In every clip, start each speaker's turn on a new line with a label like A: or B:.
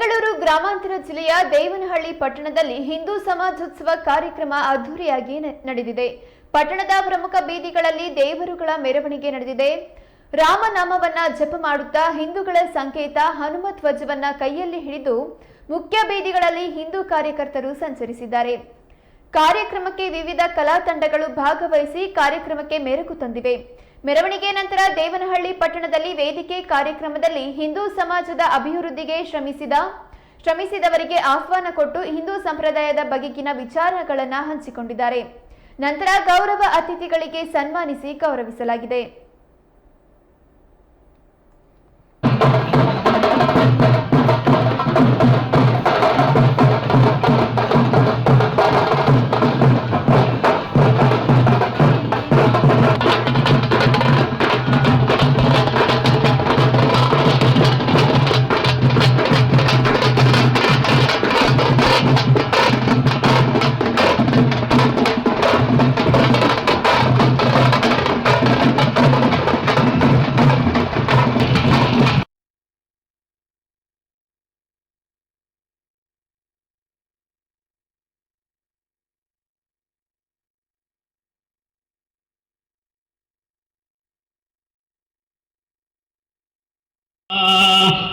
A: ಬೆಂಗಳೂರು ಗ್ರಾಮಾಂತರ ಜಿಲ್ಲೆಯ ದೇವನಹಳ್ಳಿ ಪಟ್ಟಣದಲ್ಲಿ ಹಿಂದೂ ಸಮಾಜೋತ್ಸವ ಕಾರ್ಯಕ್ರಮ ಅದ್ದೂರಿಯಾಗಿ ನಡೆದಿದೆ. ಪಟ್ಟಣದ ಪ್ರಮುಖ ಬೀದಿಗಳಲ್ಲಿ ದೇವರುಗಳ ಮೆರವಣಿಗೆ ನಡೆದಿದೆ. ರಾಮನಾಮವನ್ನ ಜಪ ಮಾಡುತ್ತಾ ಹಿಂದೂಗಳ ಸಂಕೇತ ಹನುಮ ಧ್ವಜವನ್ನ ಕೈಯಲ್ಲಿ ಹಿಡಿದು ಮುಖ್ಯ ಬೀದಿಗಳಲ್ಲಿ ಹಿಂದೂ ಕಾರ್ಯಕರ್ತರು ಸಂಚರಿಸಿದ್ದಾರೆ. ಕಾರ್ಯಕ್ರಮಕ್ಕೆ ವಿವಿಧ ಕಲಾ ತಂಡಗಳು ಭಾಗವಹಿಸಿ ಕಾರ್ಯಕ್ರಮಕ್ಕೆ ಮೆರುಗು ತಂದಿವೆ. ಮೆರವಣಿಗೆ ನಂತರ ದೇವನಹಳ್ಳಿ ಪಟ್ಟಣದಲ್ಲಿ ವೇದಿಕೆ ಕಾರ್ಯಕ್ರಮದಲ್ಲಿ ಹಿಂದೂ ಸಮಾಜದ ಅಭಿವೃದ್ಧಿಗೆ ಶ್ರಮಿಸಿದವರಿಗೆ ಆಹ್ವಾನ ಕೊಟ್ಟು ಹಿಂದೂ ಸಂಪ್ರದಾಯದ ಬಗೆಗಿನ ವಿಚಾರಗಳನ್ನು ಹಂಚಿಕೊಂಡಿದ್ದಾರೆ. ನಂತರ ಗೌರವ ಅತಿಥಿಗಳಿಗೆ ಸನ್ಮಾನಿಸಿ ಗೌರವಿಸಲಾಗಿದೆ.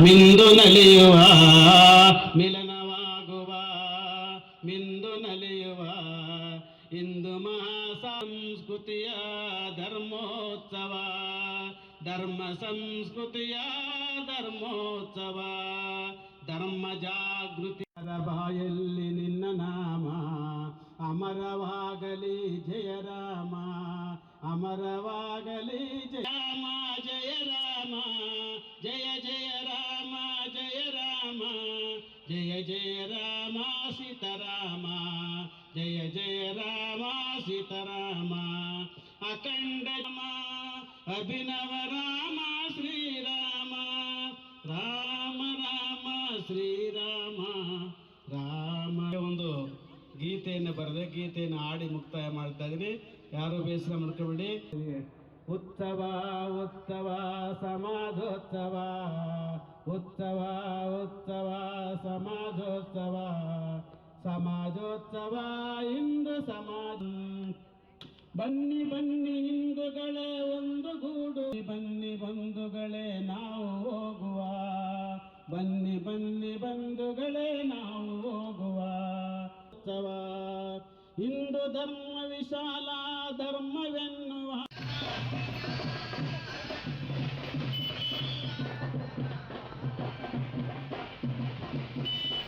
B: ಮಿಂದು ನಲಿಯುವ ಮಿಲನವಾಗುವ ಮಿಂದು ನಲಿಯುವ ಇಂದು ಮಹಾಸಂಸ್ಕೃತಿಯ ಧರ್ಮೋತ್ಸವ ಧರ್ಮ ಸಂಸ್ಕೃತಿಯ ಧರ್ಮೋತ್ಸವ ಧರ್ಮ ಜಾಗೃತಿ ಬಾಯಲ್ಲಿ ನಿನ್ನ ನಾಮ ಅಮರವಾಗಲಿ ಜಯ ರಾಮ ಅಮರವಾಗಲಿ ಜಯ ರಾಮ ಜಯ ರಾಮ ಜಯ ಜಯ ರಾಮ ಜಯ ರಾಮ ಜಯ ಜಯ ರಾಮ ಸೀತಾರಾಮ ಜಯ ಜಯ ರಾಮ ಸೀತಾರಾಮ ಅಖಂಡ ಅಭಿನವ ರಾಮ ಶ್ರೀರಾಮ ರಾಮ ರಾಮ ಶ್ರೀರಾಮ ರಾಮ. ಒಂದು ಗೀತೆಯನ್ನು ಬರೆದ ಗೀತೆಯನ್ನು ಹಾಡಿ ಮುಕ್ತಾಯ ಮಾಡ್ತಾ ಇದ್ದೀನಿ. ಯಾರು ಬೇಸರ ಮಾಡ್ಕೊಬೇಡಿ. ಉತ್ಸವ ಉತ್ಸವ ಸಮಾಜೋತ್ಸವ ಉತ್ಸವ ಉತ್ಸವ